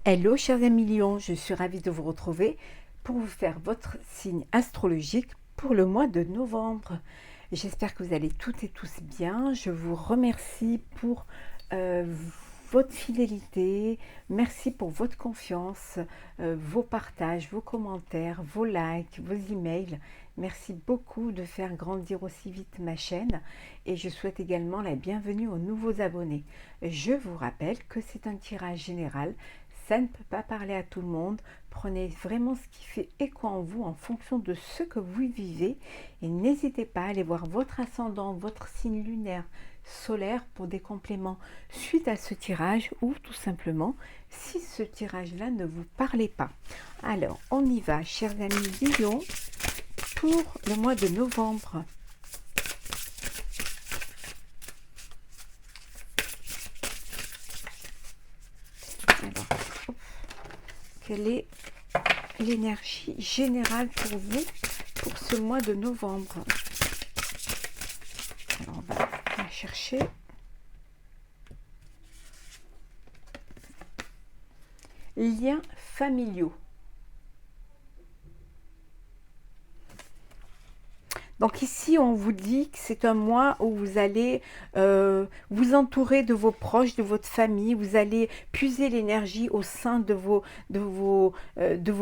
Hello chers amis Lion, je suis ravie de vous retrouver pour vous faire votre signe astrologique pour le mois de novembre. J'espère que vous allez toutes et tous bien. Je vous remercie pour votre fidélité, merci pour votre confiance, vos partages, vos commentaires, vos likes, vos emails. Merci beaucoup de faire grandir aussi vite ma chaîne et je souhaite également la bienvenue aux nouveaux abonnés. Je vous rappelle que c'est un tirage général. Ça ne peut pas parler à tout le monde. Prenez vraiment ce qui fait écho en vous en fonction de ce que vous vivez. Et n'hésitez pas à aller voir votre ascendant, votre signe lunaire, solaire pour des compléments suite à ce tirage ou tout simplement si ce tirage-là ne vous parlait pas. Alors, on y va, chers amis Lion, pour le mois de novembre. Alors, quelle est l'énergie générale pour vous pour ce mois de novembre? Alors on va la chercher. Liens familiaux. Donc ici, on vous dit que c'est un mois où vous allez vous entourer de vos proches, de votre famille. Vous allez puiser l'énergie au sein de vos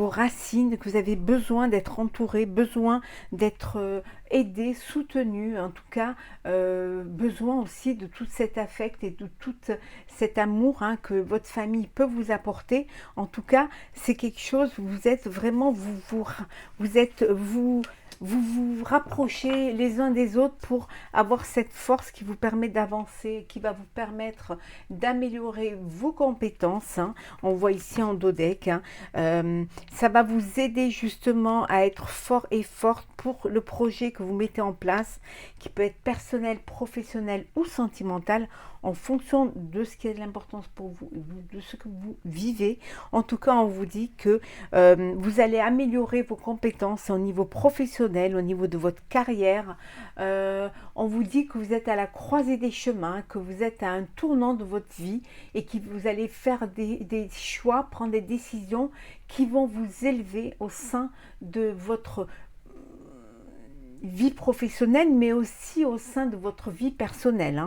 racines, que vous avez besoin d'être entouré, besoin d'être aidé, soutenu. En tout cas, besoin aussi de tout cet affect et de tout cet amour que votre famille peut vous apporter. En tout cas, c'est quelque chose, vous êtes vraiment, vous vous rapprochez les uns des autres pour avoir cette force qui vous permet d'avancer, qui va vous permettre d'améliorer vos compétences. On voit ici en dodeck. Ça va vous aider justement à être fort et forte pour le projet que vous mettez en place, qui peut être personnel, professionnel ou sentimental, en fonction de ce qui a de l'importance pour vous, de ce que vous vivez. En tout cas, on vous dit que vous allez améliorer vos compétences au niveau professionnel, au niveau de votre carrière. On vous dit que vous êtes à la croisée des chemins, que vous êtes à un tournant de votre vie et que vous allez faire des choix, prendre des décisions qui vont vous élever au sein de votre vie professionnelle, mais aussi au sein de votre vie personnelle.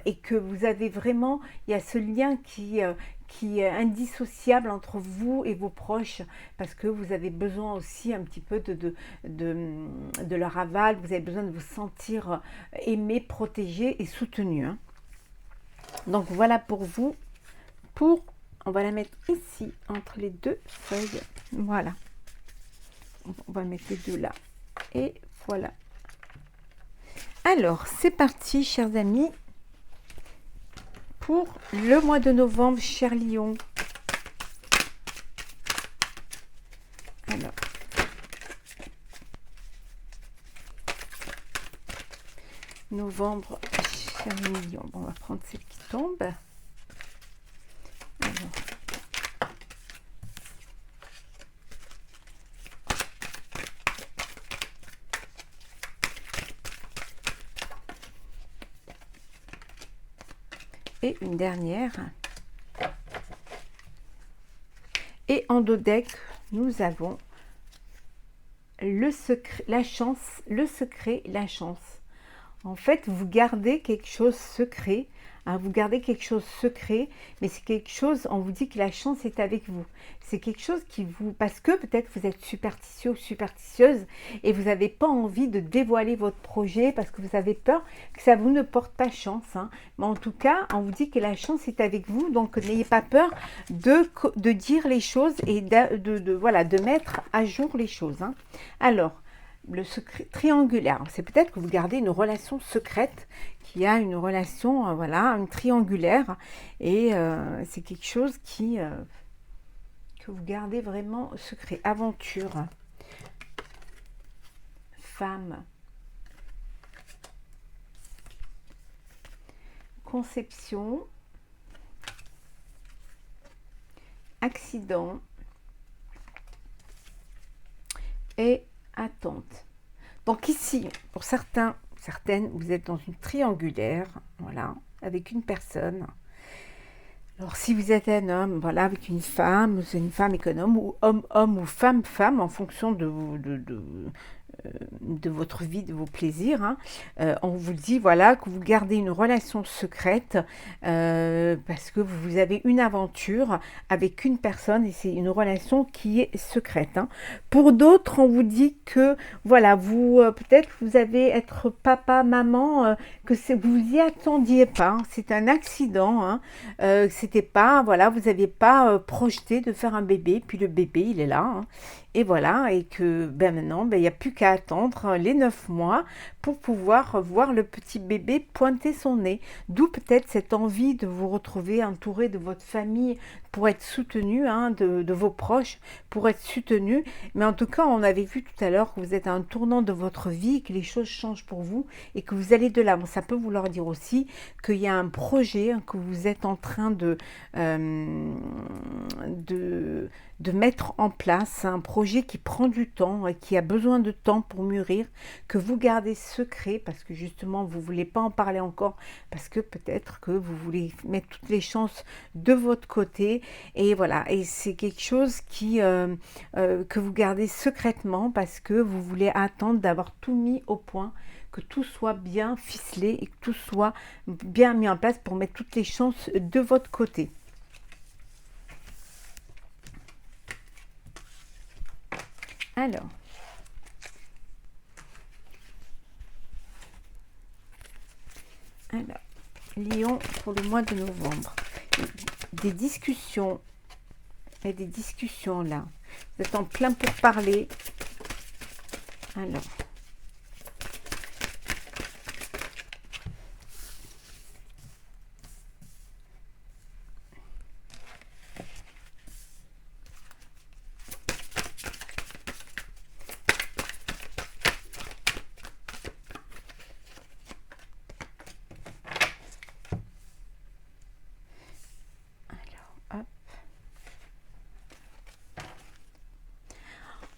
Et que vous avez vraiment, il y a ce lien qui est indissociable entre vous et vos proches, parce que vous avez besoin aussi un petit peu de leur aval, vous avez besoin de vous sentir aimé, protégé et soutenu. Donc voilà pour vous, on va la mettre ici, entre les deux feuilles, voilà. On va mettre les deux là, et voilà. Alors, c'est parti, chers amis, pour le mois de novembre, cher Lion. Alors, novembre, cher Lion. Bon, on va prendre celle qui tombe. Alors, et une dernière. Et en dodeck, nous avons le secret, la chance, le secret, la chance. En fait, vous gardez quelque chose secret, vous gardez quelque chose secret, mais c'est quelque chose, on vous dit que la chance est avec vous. C'est quelque chose qui vous, parce que peut-être vous êtes superstitieux ou superstitieuse et vous n'avez pas envie de dévoiler votre projet parce que vous avez peur que ça vous ne porte pas chance. Mais en tout cas, on vous dit que la chance est avec vous, donc n'ayez pas peur de dire les choses et voilà, de mettre à jour les choses. Alors, le secret triangulaire, c'est peut-être que vous gardez une relation secrète qui a une relation, voilà, une triangulaire, et c'est quelque chose que vous gardez vraiment secret. Aventure, femme, conception, accident et attente. Donc ici, pour certaines, vous êtes dans une triangulaire, voilà, avec une personne. Alors, si vous êtes un homme, voilà, avec c'est une femme et qu'un homme, ou homme ou femme, en fonction de votre vie, de vos plaisirs, hein. On vous dit voilà que vous gardez une relation secrète parce que vous avez une aventure avec une personne et c'est une relation qui est secrète, hein. Pour d'autres, on vous dit que voilà, vous peut-être vous allez être papa, maman, que vous y attendiez pas, hein. C'est un accident, hein. C'était pas voilà, vous n'aviez pas projeté de faire un bébé, puis le bébé il est là, hein. Et voilà, et que ben maintenant, ben, il n'y a plus qu'à attendre les 9 mois pour pouvoir voir le petit bébé pointer son nez. D'où peut-être cette envie de vous retrouver entouré de votre famille pour être soutenu, hein, de vos proches, pour être soutenu. Mais en tout cas, on avait vu tout à l'heure que vous êtes à un tournant de votre vie, que les choses changent pour vous et que vous allez de l'avant. Ça peut vouloir dire aussi qu'il y a un projet, hein, que vous êtes en train de de mettre en place un projet qui prend du temps et qui a besoin de temps pour mûrir, que vous gardez secret parce que justement vous ne voulez pas en parler encore, parce que peut-être que vous voulez mettre toutes les chances de votre côté. Et voilà, et c'est quelque chose que vous gardez secrètement parce que vous voulez attendre d'avoir tout mis au point, que tout soit bien ficelé et que tout soit bien mis en place pour mettre toutes les chances de votre côté. Alors, Lion pour le mois de novembre. Des discussions. Il y a des discussions là. Vous êtes en plein pour parler. Alors.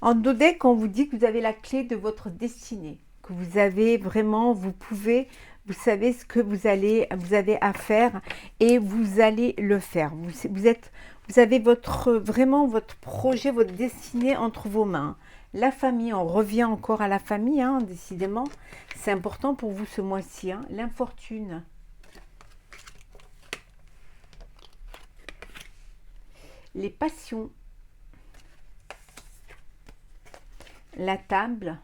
En dodeck, on vous dit que vous avez la clé de votre destinée, que vous avez vraiment, vous savez ce que vous avez à faire et vous allez le faire. Vous avez vraiment votre projet, votre destinée entre vos mains. La famille, on revient encore à la famille, hein, décidément. C'est important pour vous ce mois-ci, hein. L'infortune. Les passions. La table,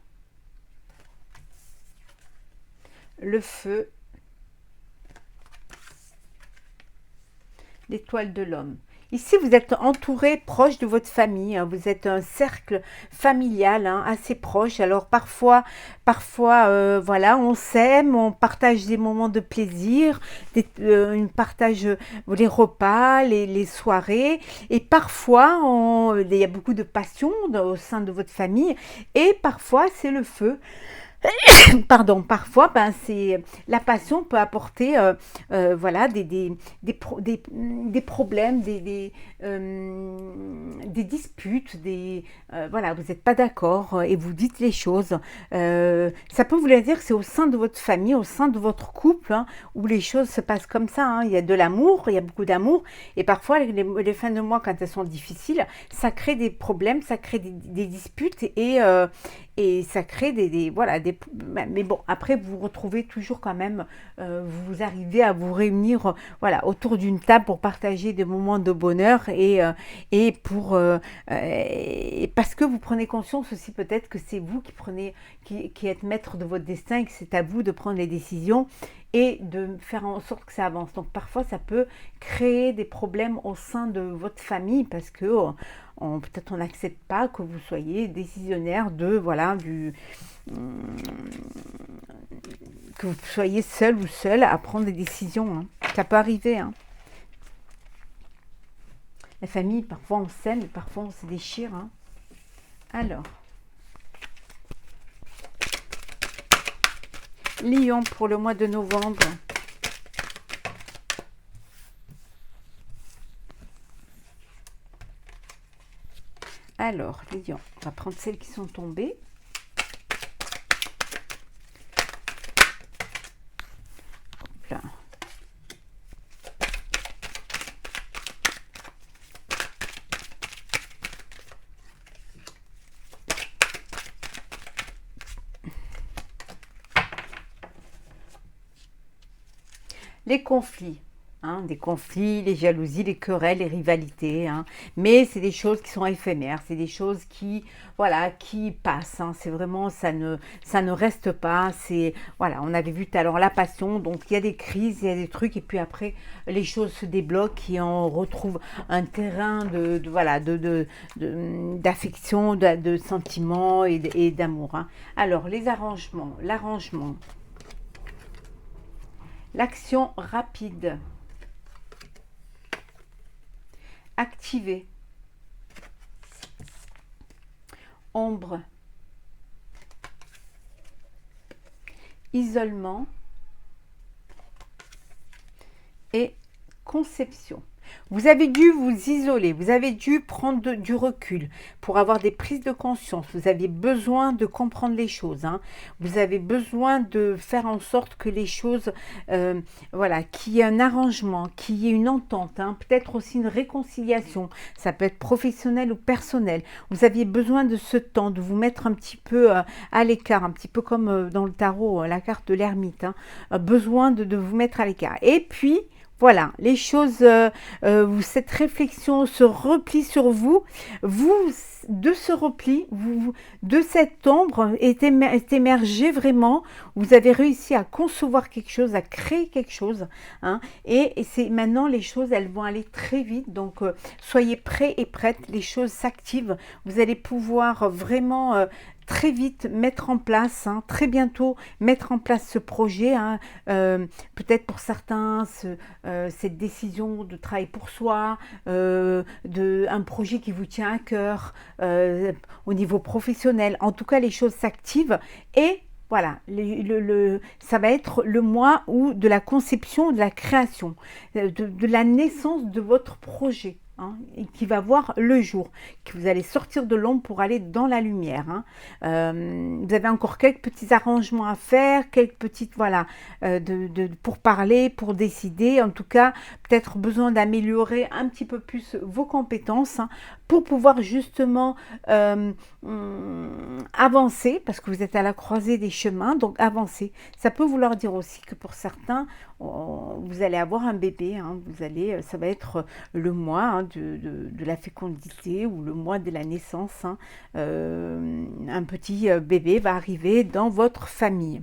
le feu, l'étoile de l'homme. Ici, vous êtes entouré, proche de votre famille, hein. Vous êtes un cercle familial, hein, assez proche. Alors parfois, voilà, on s'aime, on partage des moments de plaisir, on partage les repas, les soirées. Et parfois, il y a beaucoup de passion au sein de votre famille. Et parfois, c'est le feu. Pardon, parfois, c'est la passion peut apporter voilà, des problèmes, des disputes, voilà, vous n'êtes pas d'accord et vous dites les choses. Ça peut vouloir dire que c'est au sein de votre famille, au sein de votre couple, hein, où les choses se passent comme ça, hein. Il y a de l'amour, il y a beaucoup d'amour et parfois les fins de mois, quand elles sont difficiles, ça crée des problèmes, ça crée des disputes et ça crée voilà, mais bon, après vous vous retrouvez toujours quand même, vous arrivez à vous réunir voilà, autour d'une table pour partager des moments de bonheur et parce que vous prenez conscience aussi peut-être que c'est vous qui êtes maître de votre destin et que c'est à vous de prendre les décisions et de faire en sorte que ça avance. Donc parfois ça peut créer des problèmes au sein de votre famille parce que peut-être on n'accepte pas que vous soyez décisionnaire que vous soyez seul ou seule à prendre des décisions, hein. Ça peut arriver, hein. La famille, parfois on s'aime et parfois on se déchire, hein. Alors, Lion pour le mois de novembre. Alors, Lion, on va prendre celles qui sont tombées. Hop là. les conflits. Hein, des conflits, les jalousies, les querelles, les rivalités, hein. Mais c'est des choses qui sont éphémères, c'est des choses qui, voilà, qui passent, hein. C'est vraiment, ça ne reste pas. C'est, voilà, on avait vu tout à l'heure la passion, donc il y a des crises, il y a des trucs, et puis après, les choses se débloquent et on retrouve un terrain voilà, d'affection, de sentiments et d'amour, hein. Alors, les arrangements, l'arrangement, l'action rapide, activer, ombre, isolement et conception. Vous avez dû vous isoler, vous avez dû prendre du recul pour avoir des prises de conscience. Vous avez besoin de comprendre les choses, hein. Vous avez besoin de faire en sorte que les choses, voilà, qu'il y ait un arrangement, qu'il y ait une entente, hein. Peut-être aussi une réconciliation. Ça peut être professionnel ou personnel. Vous aviez besoin de ce temps, de vous mettre un petit peu à l'écart, un petit peu comme dans le tarot, la carte de l'ermite, hein. Besoin de vous mettre à l'écart. Et puis, voilà, les choses, cette réflexion, ce repli sur vous, de ce repli, de cette ombre est émergé vraiment, vous avez réussi à concevoir quelque chose, à créer quelque chose, hein, et c'est maintenant les choses, elles vont aller très vite, donc soyez prêts et prêtes, les choses s'activent, vous allez pouvoir vraiment très vite mettre en place, hein, très bientôt mettre en place ce projet, hein, peut-être pour certains cette décision de travailler pour soi, un projet qui vous tient à cœur au niveau professionnel. En tout cas, les choses s'activent et voilà, ça va être le mois où de la conception, de la création, de la naissance de votre projet. Hein, et qui va voir le jour, que vous allez sortir de l'ombre pour aller dans la lumière, hein. Vous avez encore quelques petits arrangements à faire, quelques petites, voilà, pour parler, pour décider, en tout cas, peut-être besoin d'améliorer un petit peu plus vos compétences, hein, pour pouvoir justement avancer, parce que vous êtes à la croisée des chemins, donc avancer. Ça peut vouloir dire aussi que pour certains, vous allez avoir un bébé, hein, ça va être le mois, hein, de la fécondité ou le mois de la naissance, hein. Un petit bébé va arriver dans votre famille.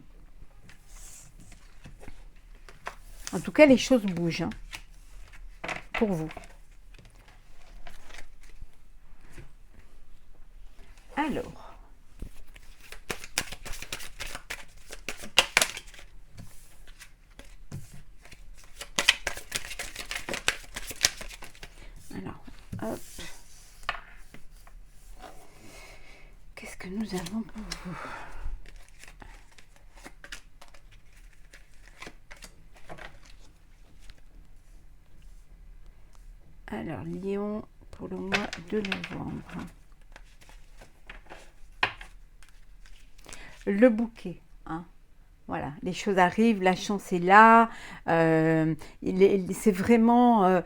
En tout cas, les choses bougent, hein, pour vous. Alors, hop. Qu'est-ce que nous avons pour vous? Alors, Lion pour le mois de novembre. Le bouquet, hein. Voilà, les choses arrivent, la chance est là, c'est vraiment,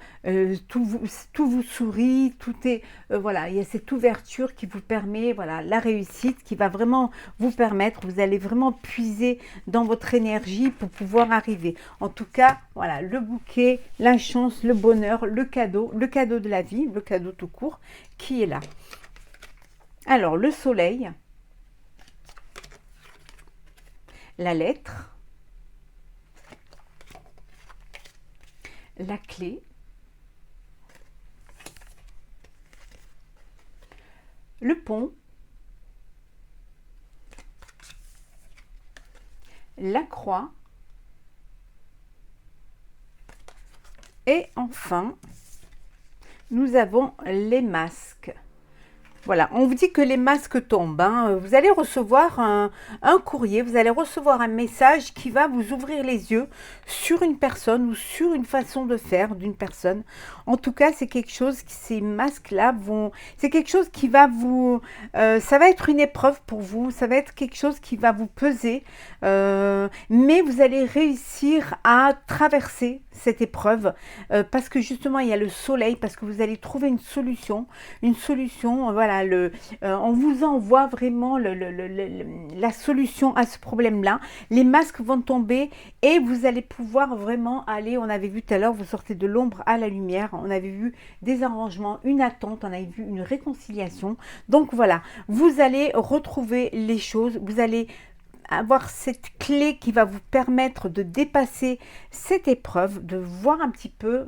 tout vous sourit, tout est, voilà, il y a cette ouverture qui vous permet, voilà, la réussite qui va vraiment vous permettre, vous allez vraiment puiser dans votre énergie pour pouvoir arriver. En tout cas, voilà, le bouquet, la chance, le bonheur, le cadeau de la vie, le cadeau tout court qui est là. Alors, le soleil. La lettre, la clé, le pont, la croix et enfin, nous avons les masques. Voilà, on vous dit que les masques tombent, hein. Vous allez recevoir un courrier, vous allez recevoir un message qui va vous ouvrir les yeux sur une personne ou sur une façon de faire d'une personne. En tout cas, c'est quelque chose, ces masques-là c'est quelque chose qui va ça va être une épreuve pour vous, ça va être quelque chose qui va vous peser, mais vous allez réussir à traverser cette épreuve parce que justement, il y a le soleil, parce que vous allez trouver une solution, voilà, voilà, on vous envoie vraiment la solution à ce problème-là. Les masques vont tomber et vous allez pouvoir vraiment aller, on avait vu tout à l'heure, vous sortez de l'ombre à la lumière, on avait vu des arrangements, une attente, on avait vu une réconciliation. Donc voilà, vous allez retrouver les choses, vous allez avoir cette clé qui va vous permettre de dépasser cette épreuve, de voir un petit peu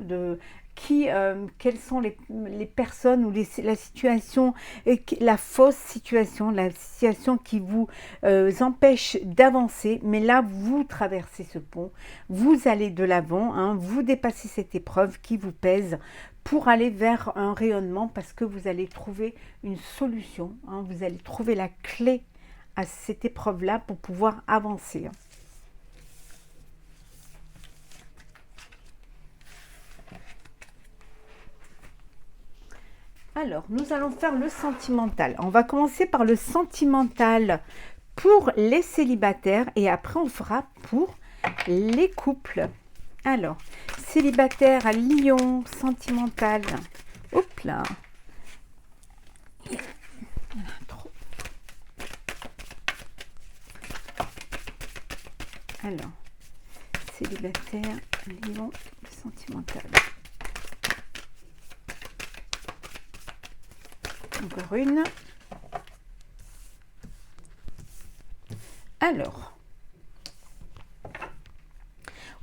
quelles sont les personnes ou la situation, la fausse situation, la situation qui vous empêche d'avancer. Mais là, vous traversez ce pont, vous allez de l'avant, hein, vous dépassez cette épreuve qui vous pèse pour aller vers un rayonnement parce que vous allez trouver une solution, hein, vous allez trouver la clé à cette épreuve-là pour pouvoir avancer. Alors, nous allons faire le sentimental. On va commencer par le sentimental pour les célibataires et après on fera pour les couples. Alors, célibataire à Lion, sentimental. Hop là. Alors, célibataire, Lion, sentimental. Encore une. Alors,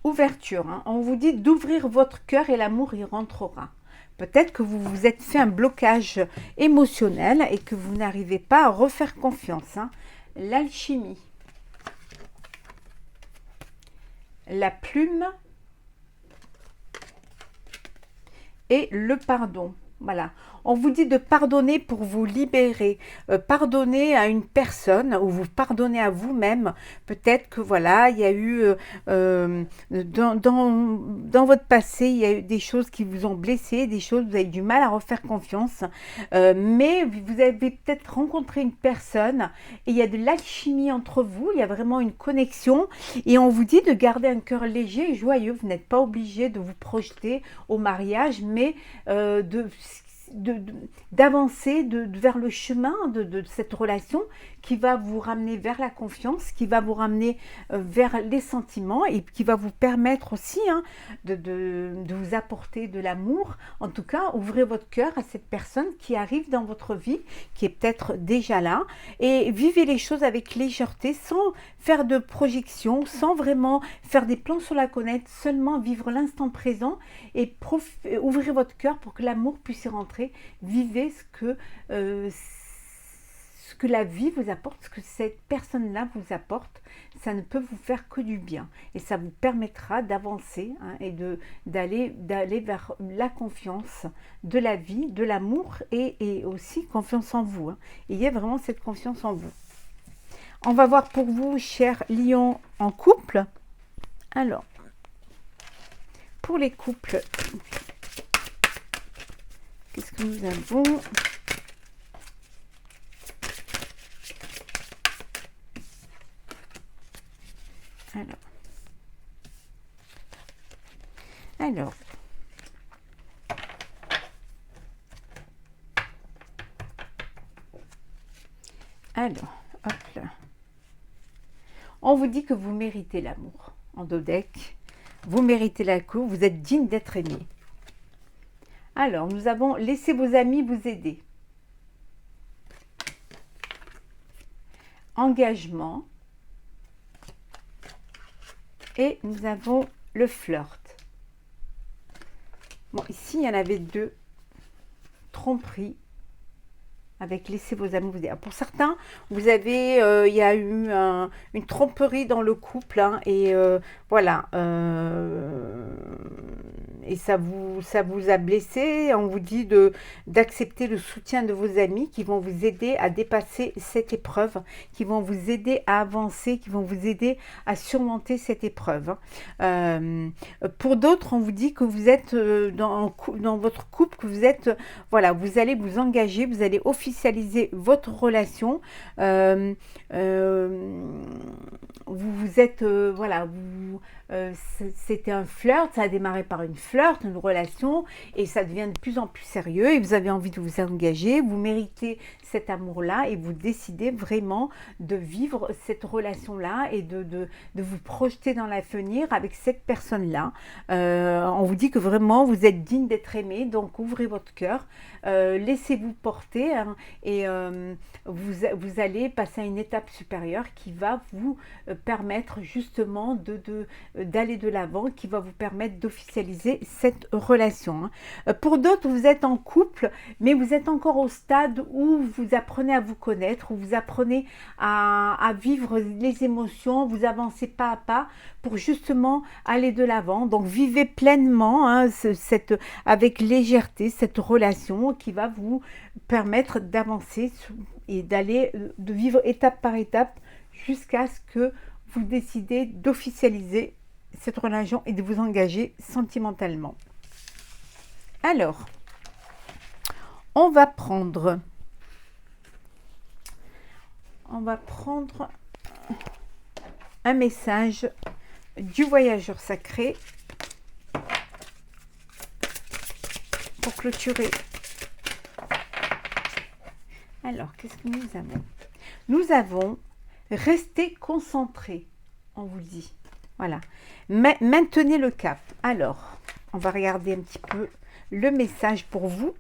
ouverture. Hein. On vous dit d'ouvrir votre cœur et l'amour y rentrera. Peut-être que vous vous êtes fait un blocage émotionnel et que vous n'arrivez pas à refaire confiance. Hein. L'alchimie. La plume et le pardon. Voilà, on vous dit de pardonner pour vous libérer, pardonner à une personne ou vous pardonner à vous-même. Peut-être que voilà, il y a eu dans votre passé, il y a eu des choses qui vous ont blessé, des choses, vous avez du mal à refaire confiance, mais vous avez peut-être rencontré une personne et il y a de l'alchimie entre vous, il y a vraiment une connexion et on vous dit de garder un cœur léger et joyeux. Vous n'êtes pas obligé de vous projeter au mariage, mais d'avancer vers le chemin de cette relation qui va vous ramener vers la confiance, qui va vous ramener vers les sentiments et qui va vous permettre aussi hein, de vous apporter de l'amour. En tout cas, ouvrez votre cœur à cette personne qui arrive dans votre vie, qui est peut-être déjà là, et vivez les choses avec légèreté, sans faire de projection, sans vraiment faire des plans sur la comète, seulement vivre l'instant présent et ouvrez votre cœur pour que l'amour puisse y rentrer. Vivez ce que la vie vous apporte, ce que cette personne-là vous apporte, ça ne peut vous faire que du bien. Et ça vous permettra d'avancer hein, et d'aller vers la confiance de la vie, de l'amour et aussi confiance en vous. Hein. Ayez vraiment cette confiance en vous. On va voir pour vous, chers lions en couple. Alors, pour les couples, qu'est-ce que nous avons ? Alors, hop là. On vous dit que vous méritez l'amour en dos deck. Vous méritez la cour, vous êtes digne d'être aimé. Alors, nous avons laissé vos amis vous aider. Engagement. Et nous avons le flirt. Bon, ici, il y en avait deux. Tromperie. Avec laisser vos amis vous aider. Pour certains, vous avez, il y a eu une tromperie dans le couple. Hein, et voilà. Et ça vous a blessé. On vous dit d'accepter le soutien de vos amis qui vont vous aider à dépasser cette épreuve, qui vont vous aider à avancer, qui vont vous aider à surmonter cette épreuve. Pour d'autres, on vous dit que vous êtes dans votre couple, que vous êtes, voilà, vous allez vous engager, vous allez officialiser votre relation. Vous êtes, voilà, c'était un flirt, ça a démarré par une flirt, une relation, et ça devient de plus en plus sérieux, et vous avez envie de vous engager, vous méritez cet amour-là, et vous décidez vraiment de vivre cette relation-là, et de vous projeter dans l'avenir avec cette personne-là. On vous dit que vraiment, vous êtes digne d'être aimé, donc ouvrez votre cœur, laissez-vous porter, hein, et vous allez passer à une étape supérieure qui va vous permettre justement d'aller de l'avant, qui va vous permettre d'officialiser cette relation, hein. Pour d'autres, vous êtes en couple, mais vous êtes encore au stade où vous apprenez à vous connaître, où vous apprenez à vivre les émotions, vous avancez pas à pas pour justement aller de l'avant. Donc vivez pleinement, hein, avec légèreté cette relation qui va vous permettre d'avancer et de vivre étape par étape jusqu'à ce que vous décidez d'officialiser cette relation et de vous engager sentimentalement. Alors, on va prendre un message du voyageur sacré pour clôturer. Alors, qu'est-ce que nous avons? Nous avons resté concentré, on vous dit. Voilà. Maintenez le cap. Alors, on va regarder un petit peu le message pour vous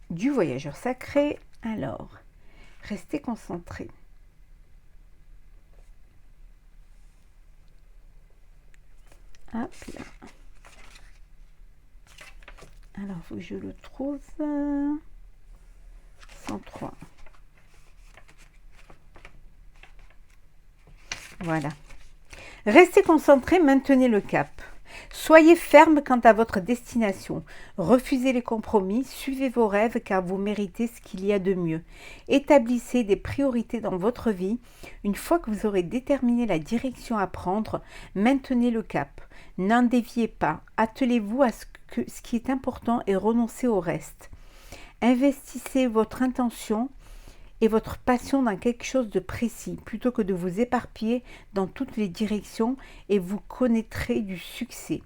du voyageur sacré. Alors, restez concentré. Hop là. Alors, il faut que je le trouve. 103. Voilà. Restez concentré, maintenez le cap. Soyez ferme quant à votre destination. Refusez les compromis, suivez vos rêves car vous méritez ce qu'il y a de mieux. Établissez des priorités dans votre vie. Une fois que vous aurez déterminé la direction à prendre, maintenez le cap. N'en déviez pas. Attelez-vous à ce qui est important et renoncez au reste. Investissez votre intention et votre passion dans quelque chose de précis, plutôt que de vous éparpiller dans toutes les directions et vous connaîtrez du succès.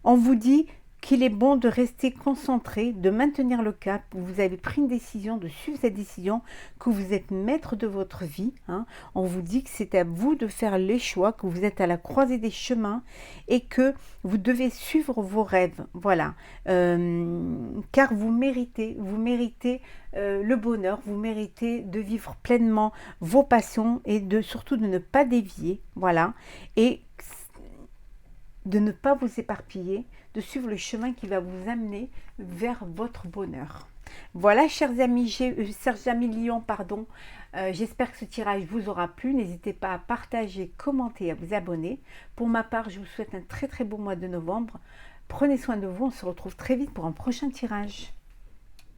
On vous dit qu'il est bon de rester concentré, de maintenir le cap. Vous avez pris une décision, de suivre cette décision, que vous êtes maître de votre vie, hein. On vous dit que c'est à vous de faire les choix, que vous êtes à la croisée des chemins et que vous devez suivre vos rêves. Voilà, car vous méritez le bonheur, vous méritez de vivre pleinement vos passions et surtout de ne pas dévier, voilà, et de ne pas vous éparpiller, de suivre le chemin qui va vous amener vers votre bonheur. Voilà, chers amis Lion, pardon, j'espère que ce tirage vous aura plu. N'hésitez pas à partager, commenter, à vous abonner. Pour ma part, je vous souhaite un très très beau mois de novembre. Prenez soin de vous, on se retrouve très vite pour un prochain tirage.